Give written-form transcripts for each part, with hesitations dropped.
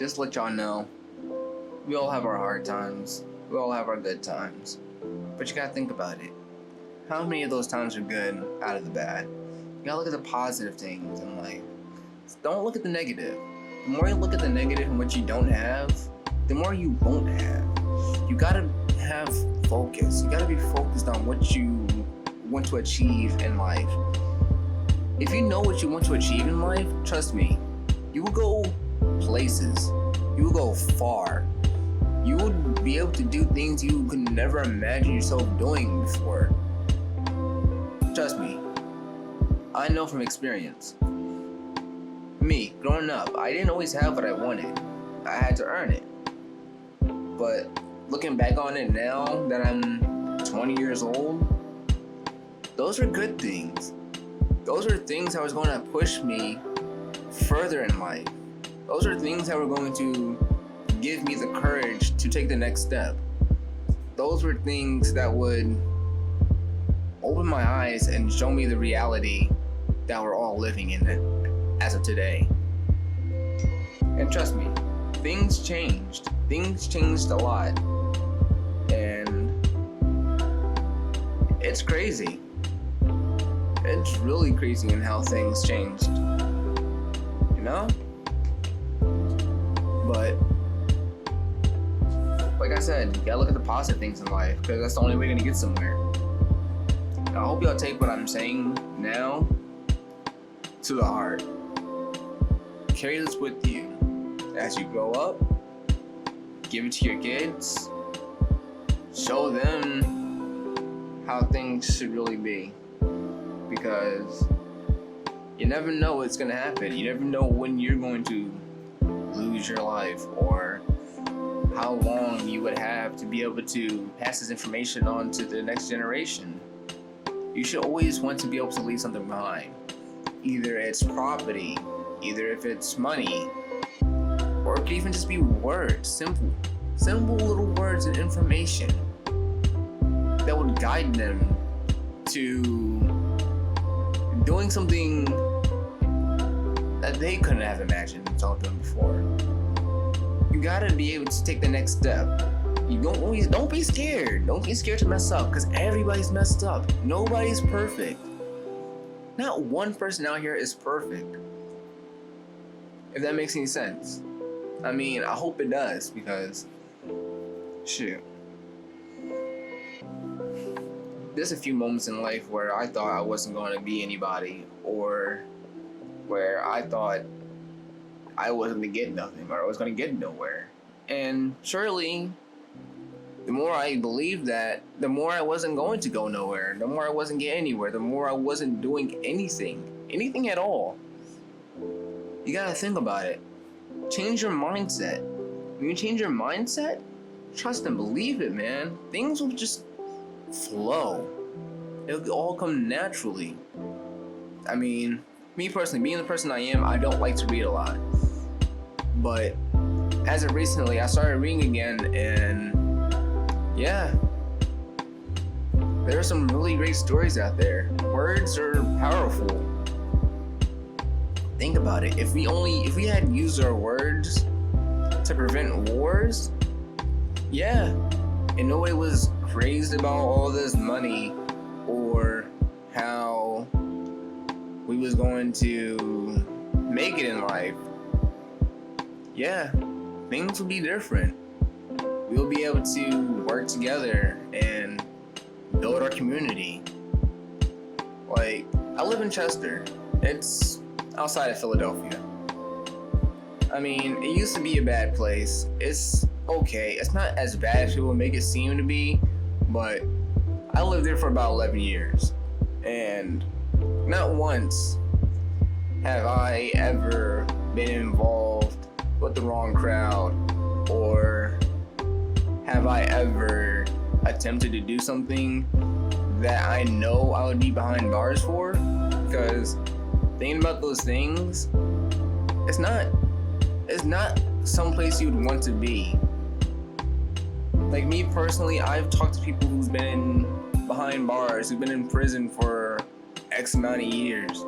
just let y'all know, we all have our hard times. We all have our good times. But you gotta think about it. How many of those times are good out of the bad? You gotta look at the positive things in life. Don't look at the negative. The more you look at the negative and what you don't have, the more you won't have. You gotta have focus. You gotta be focused on what you want to achieve in life. If you know what you want to achieve in life, trust me, you will go places. You will go far. You will be able to do things you could never imagine yourself doing before. Trust me, I know from experience. Me, growing up, I didn't always have what I wanted. I had to earn it. But looking back on it now that I'm 20 years old, those are good things. Those are things that was going to push me further in life. Those are things that were going to give me the courage to take the next step. Those were things that would open my eyes and show me the reality that we're all living in as of today. And trust me, things changed. Things changed a lot. And it's crazy. It's really crazy in how things changed. You know? But like I said, you gotta look at the positive things in life, because that's the only way you're gonna get somewhere. I hope y'all take what I'm saying now to the heart. Carry this with you as you grow up. Give it to your kids. Show them how things should really be. Because you never know what's gonna happen. You never know when you're going to lose your life, or how long you would have to be able to pass this information on to the next generation. You should always want to be able to leave something behind. Either it's property, either if it's money, or it could even just be words, simple little words and information that would guide them to doing something that they couldn't have imagined until them before. You gotta be able to take the next step. You don't be scared. Don't be scared to mess up, because everybody's messed up. Nobody's perfect. Not one person out here is perfect. If that makes any sense. I mean, I hope it does, because shoot. There's a few moments in life where I thought I wasn't going to be anybody, or where I thought I wasn't going to get nothing, or I was going to get nowhere. And surely, the more I believed that, the more I wasn't going to go nowhere, the more I wasn't getting anywhere, the more I wasn't doing anything at all. You gotta think about it. Change your mindset. When you change your mindset, trust and believe it, man. Things will just flow. It'll all come naturally. I mean, me personally, being the person I am, I don't like to read a lot. But as of recently, I started reading again, and yeah, there are some really great stories out there. Words are powerful. Think about it. If we had used our words to prevent wars, yeah, and nobody was crazed about all this money, or how we was going to make it in life, yeah, things would be different. We'll be able to work together and build our community. Like, I live in Chester. It's outside of Philadelphia. I mean, it used to be a bad place. It's okay. It's not as bad as people make it seem to be, but I lived there for about 11 years. And not once have I ever been involved with the wrong crowd, or have I ever attempted to do something that I know I would be behind bars for? Because thinking about those things, it's not someplace you'd want to be. Like me personally, I've talked to people who've been behind bars, who've been in prison for X amount of years,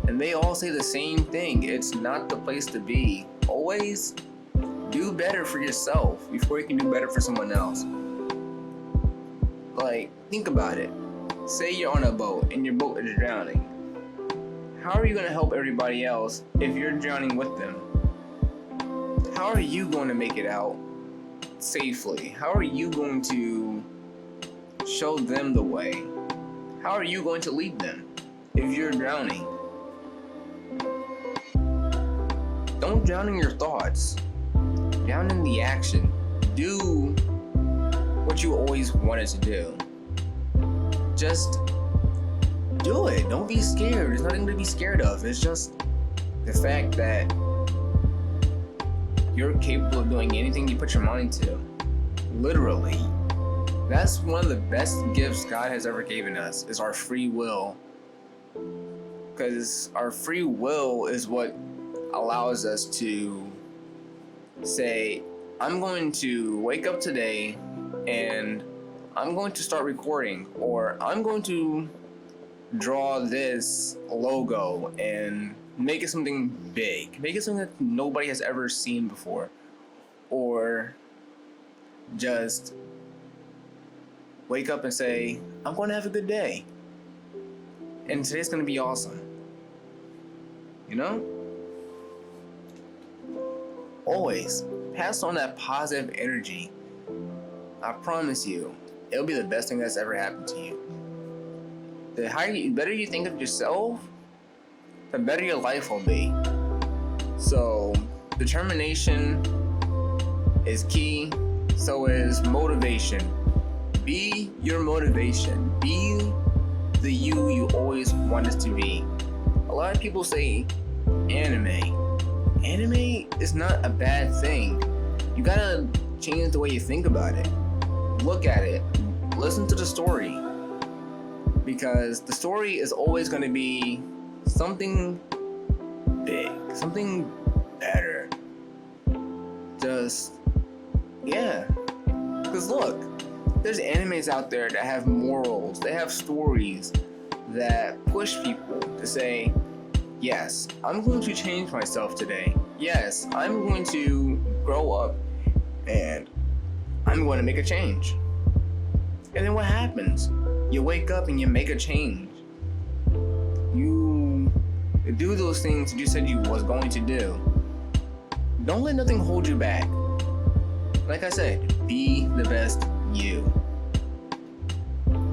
and they all say the same thing. It's not the place to be. Always Do better for yourself before you can do better for someone else. Like, think about it. Say you're on a boat and your boat is drowning. How are you going to help everybody else if you're drowning with them? How are you going to make it out safely? How are you going to show them the way? How are you going to lead them if you're drowning? Don't drown in your thoughts. Drown in the action. Do what you always wanted to do. Just do it. Don't be scared. There's nothing to be scared of. It's just the fact that you're capable of doing anything you put your mind to. Literally. That's one of the best gifts God has ever given us, is our free will. Because our free will is what allows us to say, I'm going to wake up today and I'm going to start recording, or I'm going to draw this logo and make it something big, make it something that nobody has ever seen before, or just wake up and say, I'm going to have a good day and today's going to be awesome. You know? Always pass on that positive energy. I promise you, it'll be the best thing that's ever happened to you. The better you think of yourself, the better your life will be. So, determination is key. So is motivation. Be your motivation. Be the you always wanted to be. A lot of people say anime. Anime is not a bad thing. You gotta change the way you think about it. Look at it. Listen to the story. Because the story is always going to be something big, something better. Just, yeah. Because look, there's animes out there that have morals, they have stories that push people to say, yes, I'm going to change myself today. Yes, I'm going to grow up and I'm going to make a change. And then what happens? You wake up and you make a change. You do those things that you said you was going to do. Don't let nothing hold you back. Like I said, be the best you.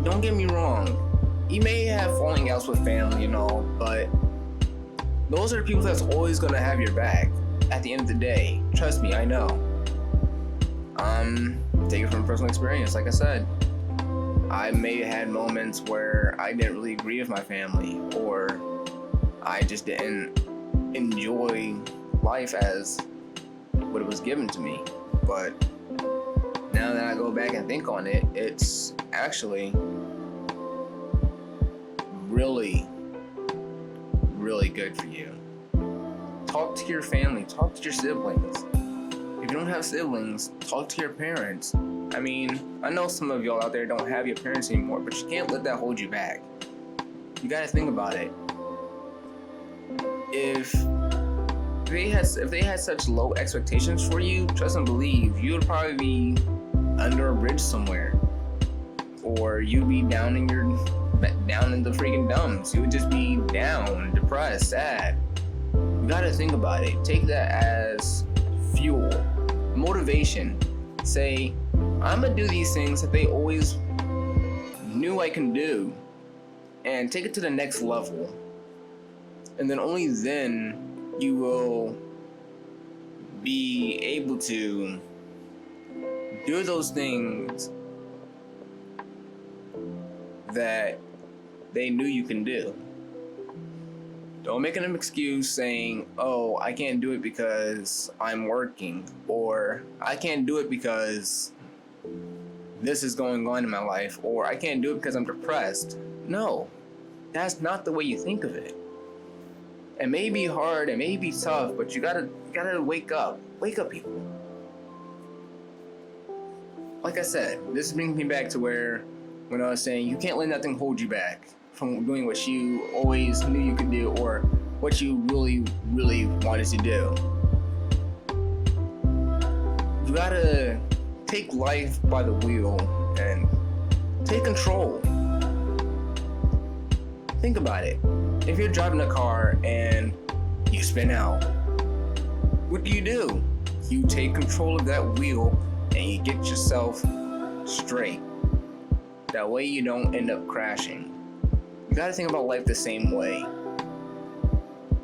Don't get me wrong. You may have falling outs with family, but those are the people that's always going to have your back at the end of the day. Trust me, I know. Take it from personal experience, like I said. I may have had moments where I didn't really agree with my family, or I just didn't enjoy life as what it was given to me. But now that I go back and think on it, it's actually really, really good for you. Talk to your family, talk to your siblings. If you don't have siblings, talk to your parents. I mean, I know some of y'all out there don't have your parents anymore, but you can't let that hold you back. You gotta think about it. If they had such low expectations for you, trust and believe, you would probably be under a bridge somewhere, or you'd be down in the freaking dumps. You would just be down, depressed, sad. You gotta think about it. Take that as fuel, motivation. Say, I'm gonna do these things that they always knew I can do, and take it to the next level. And then only then you will be able to do those things that they knew you can do. Don't make an excuse saying, oh, I can't do it because I'm working, or I can't do it because this is going on in my life, or I can't do it because I'm depressed. No, that's not the way you think of it. It may be hard, it may be tough, but you gotta wake up. Wake up, people. Like I said, this brings me back to when I was saying you can't let nothing hold you back from doing what you always knew you could do, or what you really, really wanted to do. You gotta take life by the wheel and take control. Think about it. If you're driving a car and you spin out, what do? You take control of that wheel and you get yourself straight. That way you don't end up crashing. You gotta think about life the same way.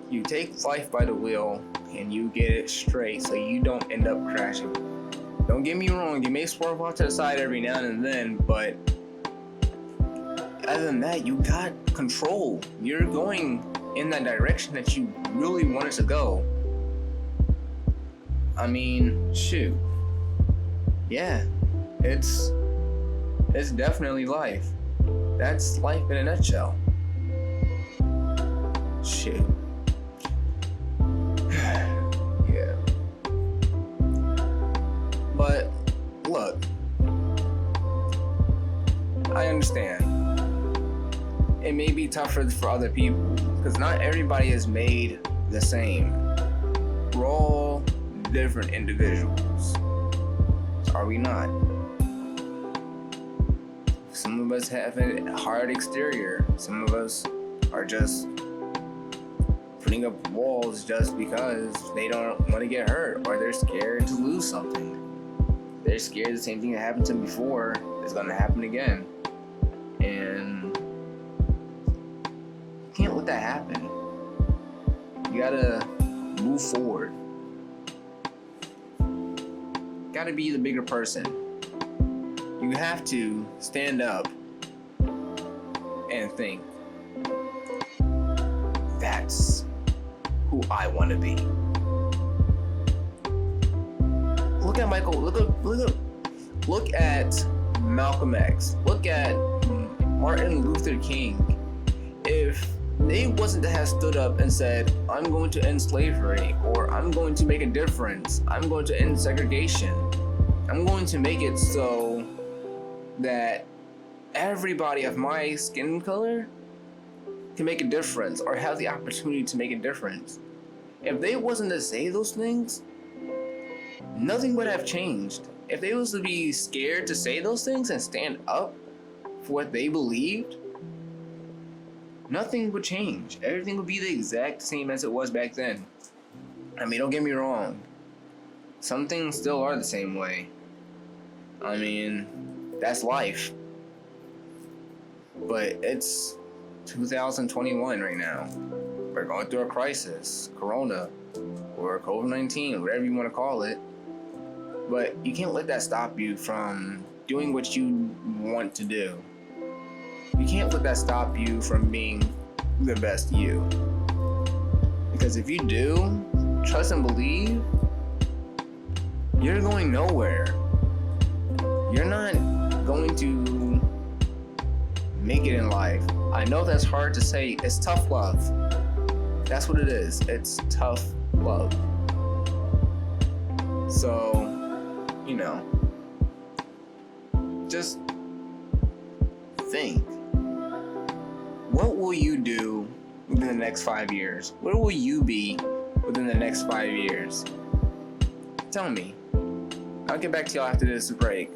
You take life by the wheel and you get it straight so you don't end up crashing. Don't get me wrong, you may swerve off to the side every now and then, but other than that, you got control. You're going in that direction that you really wanted to go. I mean, shoot. Yeah, it's definitely life. That's life in a nutshell. Shoot. Yeah. But look, I understand. It may be tougher for other people because not everybody is made the same. We're all different individuals. Are we not? Some of us have a hard exterior. Some of us are just putting up walls just because they don't want to get hurt or they're scared to lose something. They're scared the same thing that happened to them before is going to happen again. And you can't let that happen. You gotta move forward. Gotta be the bigger person. You have to stand up and think, that's who I want to be. Look at Michael. Look at Malcolm X. Look at Martin Luther King. If they wasn't to have stood up and said, I'm going to end slavery, or I'm going to make a difference, I'm going to end segregation, I'm going to make it so that everybody of my skin color can make a difference or have the opportunity to make a difference. If they wasn't to say those things, nothing would have changed. If they was to be scared to say those things and stand up for what they believed, nothing would change. Everything would be the exact same as it was back then. I mean, don't get me wrong. Some things still are the same way. I mean, that's life. But it's 2021 right now. We're going through a crisis, Corona, or COVID-19, whatever you want to call it. But you can't let that stop you from doing what you want to do. You can't let that stop you from being the best you. Because if you do, trust and believe, you're going nowhere. You're not going to make it in life. I know that's hard to say. It's tough love. That's what it is. It's tough love. So, just think. What will you do within the next 5 years? Where will you be within the next 5 years? Tell me. I'll get back to y'all after this break.